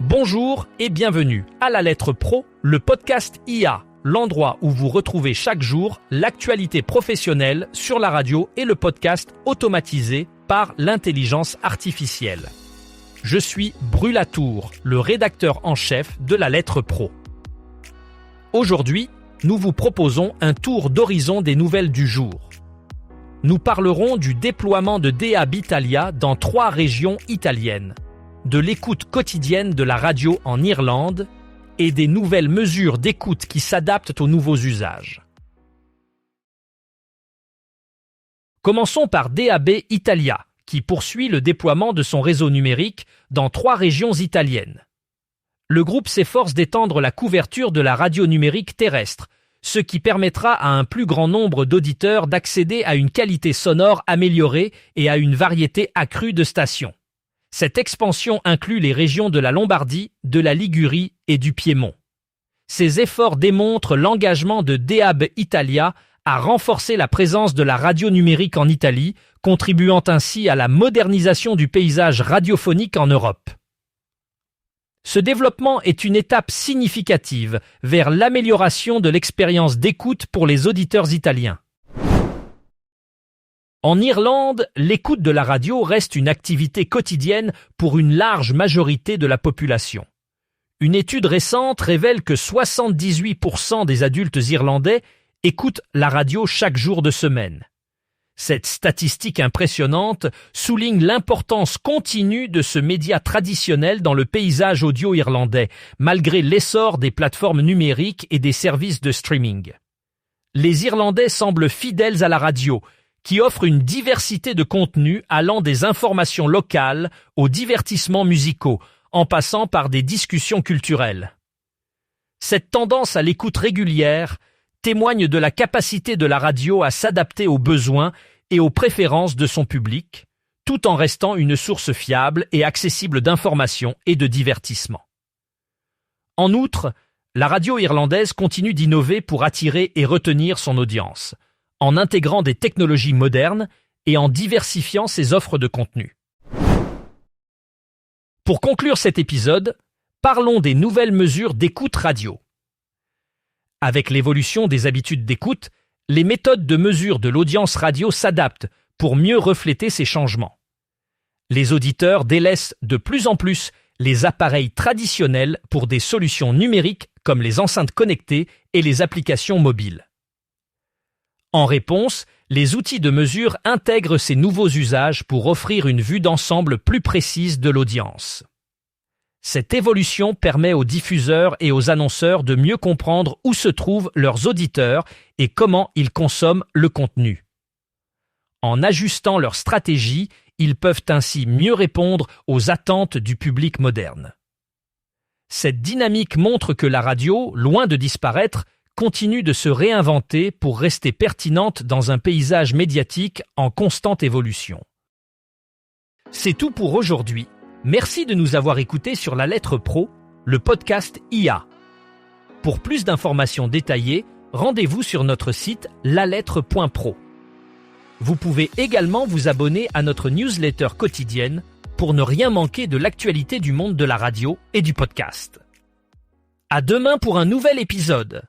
Bonjour et bienvenue à La Lettre Pro, le podcast IA, l'endroit où vous retrouvez chaque jour l'actualité professionnelle sur la radio et le podcast automatisé par l'intelligence artificielle. Je suis Brulatour, le rédacteur en chef de La Lettre Pro. Aujourd'hui, nous vous proposons un tour d'horizon des nouvelles du jour. Nous parlerons du déploiement de DAB Italia dans 3 régions italiennes, de l'écoute quotidienne de la radio en Irlande et des nouvelles mesures d'écoute qui s'adaptent aux nouveaux usages. Commençons par DAB Italia, qui poursuit le déploiement de son réseau numérique dans 3 régions italiennes. Le groupe s'efforce d'étendre la couverture de la radio numérique terrestre, ce qui permettra à un plus grand nombre d'auditeurs d'accéder à une qualité sonore améliorée et à une variété accrue de stations. Cette expansion inclut les régions de la Lombardie, de la Ligurie et du Piémont. Ces efforts démontrent l'engagement de DAB Italia à renforcer la présence de la radio numérique en Italie, contribuant ainsi à la modernisation du paysage radiophonique en Europe. Ce développement est une étape significative vers l'amélioration de l'expérience d'écoute pour les auditeurs italiens. En Irlande, l'écoute de la radio reste une activité quotidienne pour une large majorité de la population. Une étude récente révèle que 78% des adultes irlandais écoutent la radio chaque jour de semaine. Cette statistique impressionnante souligne l'importance continue de ce média traditionnel dans le paysage audio irlandais, malgré l'essor des plateformes numériques et des services de streaming. Les Irlandais semblent fidèles à la radio, qui offre une diversité de contenus allant des informations locales aux divertissements musicaux, en passant par des discussions culturelles. Cette tendance à l'écoute régulière témoigne de la capacité de la radio à s'adapter aux besoins et aux préférences de son public, tout en restant une source fiable et accessible d'informations et de divertissement. En outre, la radio irlandaise continue d'innover pour attirer et retenir son audience, en intégrant des technologies modernes et en diversifiant ses offres de contenu. Pour conclure cet épisode, parlons des nouvelles mesures d'écoute radio. Avec l'évolution des habitudes d'écoute, les méthodes de mesure de l'audience radio s'adaptent pour mieux refléter ces changements. Les auditeurs délaissent de plus en plus les appareils traditionnels pour des solutions numériques comme les enceintes connectées et les applications mobiles. En réponse, les outils de mesure intègrent ces nouveaux usages pour offrir une vue d'ensemble plus précise de l'audience. Cette évolution permet aux diffuseurs et aux annonceurs de mieux comprendre où se trouvent leurs auditeurs et comment ils consomment le contenu. En ajustant leur stratégie, ils peuvent ainsi mieux répondre aux attentes du public moderne. Cette dynamique montre que la radio, loin de disparaître, continue de se réinventer pour rester pertinente dans un paysage médiatique en constante évolution. C'est tout pour aujourd'hui. Merci de nous avoir écoutés sur La Lettre Pro, le podcast IA. Pour plus d'informations détaillées, rendez-vous sur notre site lalettre.pro. Vous pouvez également vous abonner à notre newsletter quotidienne pour ne rien manquer de l'actualité du monde de la radio et du podcast. À demain pour un nouvel épisode.